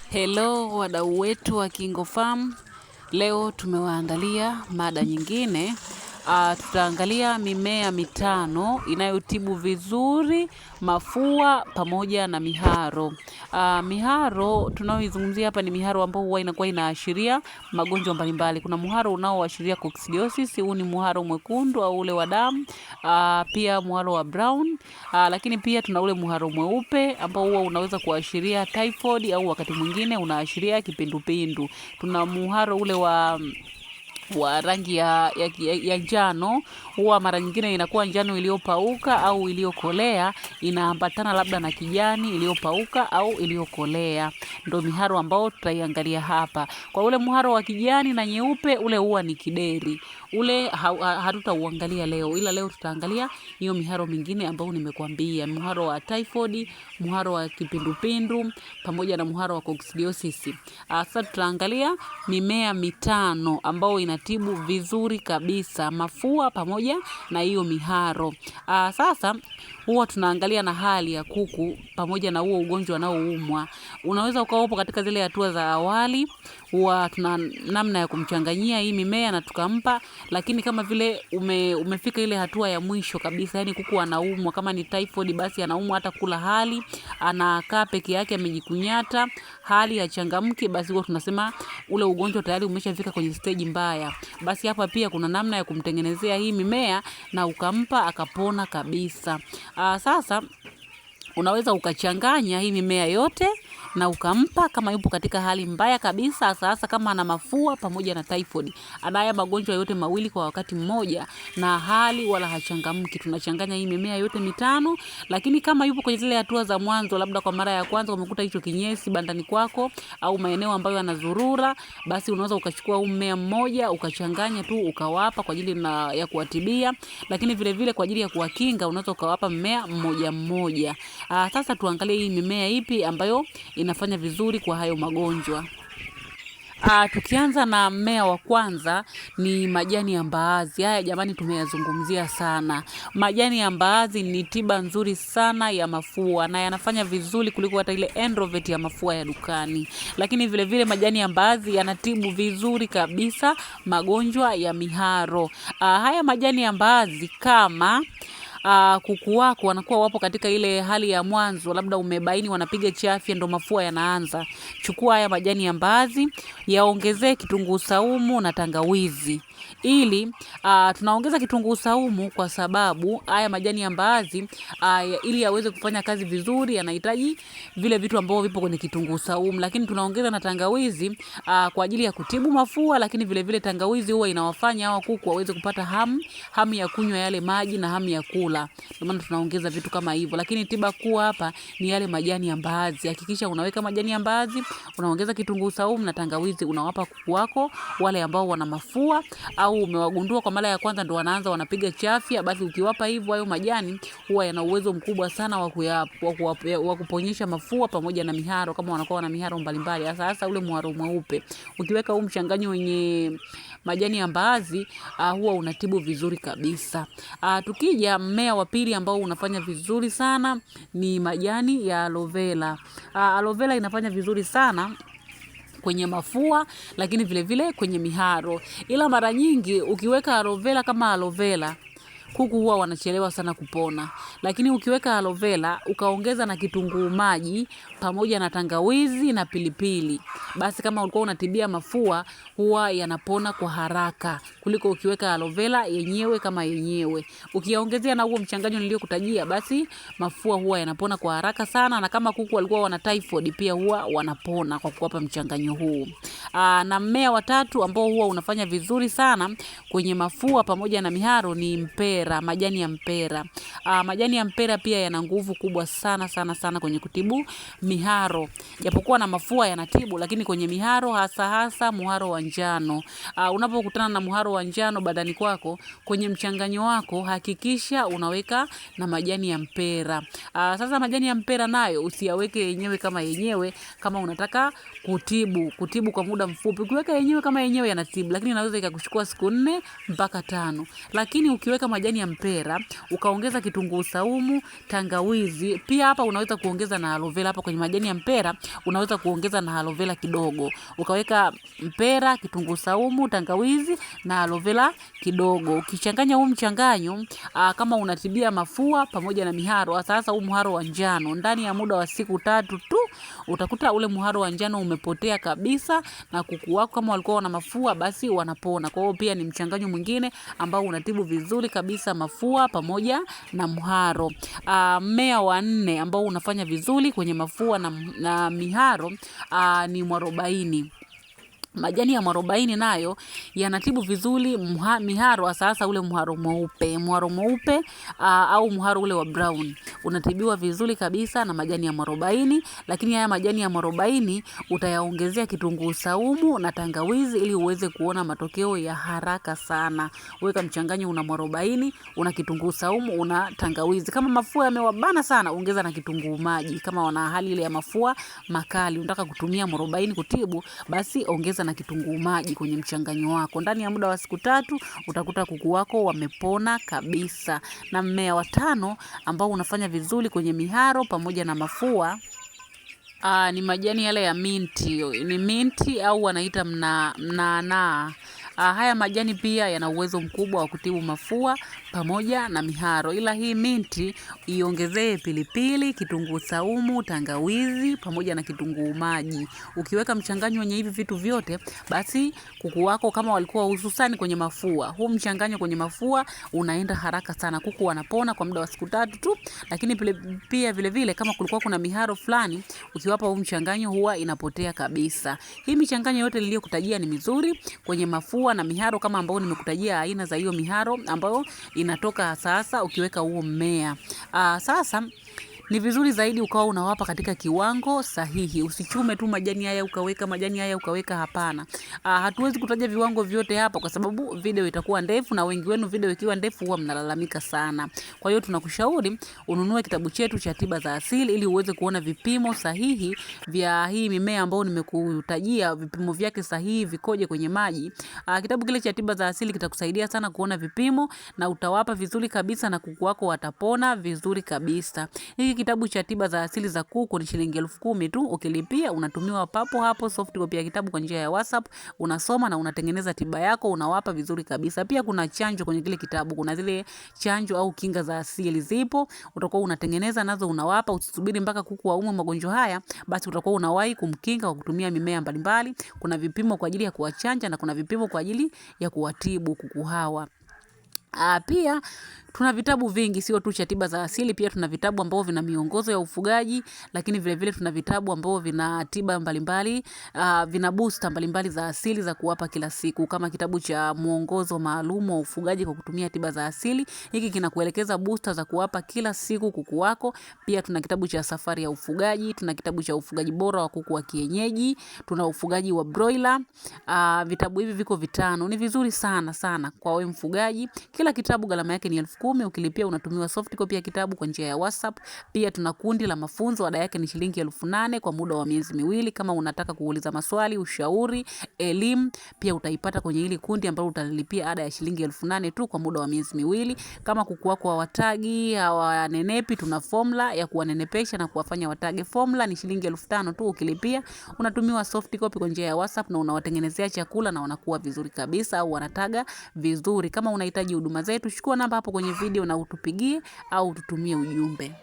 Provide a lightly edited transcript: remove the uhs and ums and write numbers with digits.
Hello wadau wetu wa KingoFarm. Leo tumewaandalia mada nyingine. Tutaangalia mimea mitano inayotibu vizuri mafua pamoja na miharo. Miharo tunaoizungumzia hapa ni miharo ambao huwa inakuwa inaashiria magonjwa mbalimbali. Kuna muharo unaoashiria coccidiosis, huu ni muharo mwekundu au ule wa damu. Pia muharo wa brown, lakini pia tuna ule muharo mweupe ambao huwa unaweza kuashiria typhoid au wakati mwingine unaashiria kipindupindu. Tuna muharo ule wa rangi ya njano, huwa mara nyingine inakuwa njano iliyopauka au iliyokolea, inaambatana labda na kijani iliyopauka au iliyokolea. Ndio miharo ambao tutaiangalia hapa. Kwa ule muharo wa kijani na nyeupe, ule huwa ni kideri. Ule hatutauangalia leo, ila leo tutaangalia hiyo miharo mingine ambao nimekuambia, muharo wa typhoid, muharo wa kipindupindu pamoja na muharo wa coccidiosis. Sasa tutaangalia mimea mitano ambao inatibu vizuri kabisa mafua pamoja na hiyo miharo. Sasa huwa tunaangalia na hali ya kuku pamoja na huo ugonjwa anaoumwa. Unaweza ukaopo katika zile hatua za awali, huwa tuna namna ya kumchanganyia hii mimea na tukampa, lakini kama vile umefika ile hatua ya mwisho kabisa, yani kuku anaumwa, kama ni typhoid basi anaumwa hata kula hali, anakaa peke yake amejikunyata, hali hachangamki, basi huwa tunasema ule ugonjwa tayari umeshafika kwenye stage mbaya. Basi hapa pia kuna namna ya kumtengenezea hii mimea na ukampa akapona kabisa. Sasa unaweza ukachanganya hii mimea yote na ukampa kama yupo katika hali mbaya kabisa, sasa kama ana mafua pamoja na typhoid. Ana haya magonjwa yote mawili kwa wakati mmoja na hali wala hachangamki. Tunachanganya hii mimea yote mitano, lakini kama yupo kwenye zile hatua za mwanzo, labda kwa mara ya kwanza umekuta hicho kinyesi bandani kwako au maeneo ambayo yanazurura, basi unaweza ukachukua huu mmea mmoja ukachanganya tu ukawapa kwa ajili ya kuwatibia, lakini vile vile kwa ajili ya kuwakinga unaweza ukawapa mmea mmoja mmoja. Sasa tuangalie hii mimea ipi ambayo inafanya vizuri kwa hayo magonjwa. Tukianza na mmea wa kwanza ni majani ya mbaazi. Haya jamani, tumeyazungumzia sana. Majani ya mbaazi ni tiba nzuri sana ya mafua na yanafanya vizuri kuliko hata ile Enrovet ya mafua ya dukani. Lakini vile vile majani ya mbaazi yanatibu vizuri kabisa magonjwa ya miharo. Haya majani ya mbaazi kama kuku wako wanakuwa wapo katika ile hali ya mwanzo, labda umebaini wanapiga chafya ndo mafua yanaanza, chukua haya majani ya mbaazi, yaongezee kitunguu saumu na tangawizi. Ili tunaongeza kitunguu saumu kwa sababu haya majani ya mbaazi ili yaweze kufanya kazi vizuri yanahitaji vile vitu ambavyo vipo kwenye kitunguu saumu, lakini tunaongeza na tangawizi kwa ajili ya kutibu mafua, lakini vile vile tangawizi huwa inawafanya hawa kuku waweze kupata hamu ya kunywa yale maji na hamu ya kula. Ndio maana tunaongeza vitu kama hivyo, lakini tiba kuu hapa ni yale majani ya mbaazi. Hakikisha unaweka majani ya mbaazi, unaongeza kitunguu saumu na tangawizi, unawapa kuku wako wale ambao wana mafua au umewagundua kwa mara ya kwanza ndo wanapiga chafya, basi ukiwapa hivyo hayo majani huwa yana uwezo mkubwa sana wa kuponyesha mafua pamoja na miharo kama wanakuwa na miharo mbalimbali. Sasa ule muharo mweupe ukiweka huu mchanganyo wenye majani ya mbaazi huwa unatibu vizuri kabisa. Tukija mmea wa pili ambao unafanya vizuri sana ni majani ya aloe vera. Aloe vera inafanya vizuri sana kwenye mafua, lakini vile vile kwenye miharo. Ila mara nyingi ukiweka aloe vera kama aloe vera, kuku huwa wanachelewa sana kupona. Lakini ukiweka aloe vera ukaongeza na kitunguu maji pamoja na tangawizi na pilipili, basi kama ulikuwa unatibia mafua huwa yanapona kwa haraka kuliko ukiweka aloe vera yenyewe kama yenyewe. Ukiongezea na huo mchanganyo niliokutajia, basi mafua huwa yanapona kwa haraka sana, na kama kuku walikuwa wana typhoid pia huwa wanapona kwa kuwapa mchanganyo huu. Na mmea wa tatu ambao huwa unafanya vizuri sana kwenye mafua pamoja na miharo ni mpera, majani ya mpera. Majani ya mpera pia yana nguvu kubwa sana sana sana kwenye kutibu miharo. Japokuwa na mafua yanatibu, lakini kwenye miharo hasa muharo wa njano. Unapokutana na muharo wa njano badani kwako, kwenye mchanganyo wako hakikisha unaweka na majani ya mpera. Sasa majani ya mpera nayo usiyaweke yenyewe kama yenyewe kama unataka kutibu kwa muda mfupi. Ukiweka yenyewe kama yenyewe yanatibu, lakini inaweza ikakuchukua siku 4 mpaka 5. Lakini ukiweka majani majani ya mpera, ukaongeza kitunguu saumu, tangawizi. Pia hapa unaweza kuongeza na aloe vera. Hapa kwenye majani ya mpera unaweza kuongeza na aloe vera kidogo. Ukaweka mpera, kitunguu saumu, tangawizi na aloe vera kidogo. Ukichanganya huu mchanganyo kama unatibia mafua pamoja na miharo, sasa huu mharo wa njano, ndani ya muda wa siku 3 tu utakuta ule mharo wa njano umepotea kabisa, na kuku wako kama walikuwa wana mafua basi wanapona. Kwa hiyo pia ni mchanganyo mwingine ambao unatibu vizuri kabisa mafua pamoja na mharo. Mmea wa 4 ambao unafanya vizuri kwenye mafua na miharo ni mwarobaini. Majani ya mwarobaini nayo yanatibu vizuri miharo, sasa ule mharo mweupe au mharo ule wa brown unatibiwa vizuri kabisa na majani ya mwarobaini. Lakini haya majani ya mwarobaini utayaongezea kitunguu saumu na tangawizi ili uweze kuona matokeo ya haraka sana. Weka mchanganyo, una mwarobaini, una kitunguu saumu, una tangawizi. Kama mafua yamewabana sana, ongeza na kitunguu maji. Kama wana hali ile ya mafua makali, unataka kutumia mwarobaini kutibu, basi ongeza na kitunguu maji kwenye mchanganyo wako. Ndani ya muda wa siku 3 utakuta kuku wako wamepona kabisa. Na mmea wa 5 ambao unafanya vizuri kwenye miharo pamoja na mafua ni majani yale ya minti. Ni minti au wanaita mnanaa. Haya majani pia yana uwezo mkubwa wa kutibu mafua pamoja na miharo. Ila hii minti iongezee pilipili, kitunguu saumu, tangawizi pamoja na kitunguu maji. Ukiweka mchanganyo wenye hivi vitu vyote, basi kuku wako kama walikuwa hususani kwenye mafua, huu mchanganyo kwenye mafua unaenda haraka sana. Kuku wanapona kwa muda wa siku 3 tu. Lakini pia vile vile kama kulikuwa kuna miharo fulani, ukiwapa huu mchanganyo huwa inapotea kabisa. Hii michanganyo yote niliyokutajia ni mizuri kwenye mafua na miharo, kama ambao nimekutajia aina za hiyo miharo ambayo inatoka sasa ukiweka huo mmea. Sasa ni vizuri zaidi ukawa unawapa katika kiwango sahihi. Usichume tu majani haya ukaweka, hapana. Hatuwezi kutaja viwango vyote hapa kwa sababu video itakuwa ndefu, na wengi wenu video ikiwa ndefu huwa mnalalamika sana. Kwa hiyo tunakushauri ununue kitabu chetu cha tiba za asili ili uweze kuona vipimo sahihi vya hii mimea ambayo nimekutajia, vipimo vyake sahihi vikoje kwenye maji. Kitabu kile cha tiba za asili kitakusaidia sana kuona vipimo, na utawapa vizuri kabisa na kuku wako watapona vizuri kabisa. Hiki kitabu cha tiba za asili za kuku ni shilingi 10,000 tu. Ukilipia unatumiwa papo hapo soft copy ya kitabu kwa njia ya WhatsApp. Unasoma na unatengeneza tiba yako, unawapa vizuri kabisa. Pia kuna chanjo kwenye kile kitabu. Kuna zile chanjo au kinga za asili zipo. Utakuwa unatengeneza nazo unawapa. Usisubiri mpaka kuku waumwe magonjwa haya, basi utakuwa unawahi kumkinga kwa kutumia mimea mbalimbali. Kuna vipimo kwa ajili ya kuwachanja na kuna vipimo kwa ajili ya kuwatibu kuku hawa. Pia tuna vitabu vingi, sio tu cha tiba za asili, pia tuna vitabu ambavyo vina miongozo ya ufugaji, lakini vile vile tuna vitabu ambavyo vina tiba mbalimbali, vina booster mbalimbali za asili za kuwapa kila siku, kama kitabu cha mwongozo maalum wa ufugaji kwa kutumia tiba za asili. Hiki kinakuelekeza booster za kuwapa kila siku kuku wako. Pia tuna kitabu cha safari ya ufugaji, tuna kitabu cha ufugaji bora wa kuku wa kienyeji, tuna ufugaji wa broiler. Vitabu hivi viko 5. Ni vizuri sana sana kwa wewe mfugaji. Kila kitabu gharama yake ni 10,000. Ukilipia unatumiwa soft copy ya kitabu kwa njia ya WhatsApp. Pia tuna kundi la mafunzo, ada yake ni shilingi 8,000 kwa muda wa miezi 2. Kama unataka kuuliza maswali, ushauri, elimu, pia utaipata kwenye hili kundi ambalo utalipia ada ya shilingi 8,000 tu kwa muda wa miezi 2. Kama kuku wako hawatagi, hawanenepi, tuna formula ya kuwanenepesha na kuwafanya watage. Formula ni shilingi 5,000 tu. Ukilipia unatumiwa soft copy kwa njia ya WhatsApp na unawatengenezea chakula na wanakuwa vizuri kabisa au wanataga vizuri. Kama unahitaji huduma zetu, chukua namba hapo kwenye video na utupigie au ututumie ujumbe.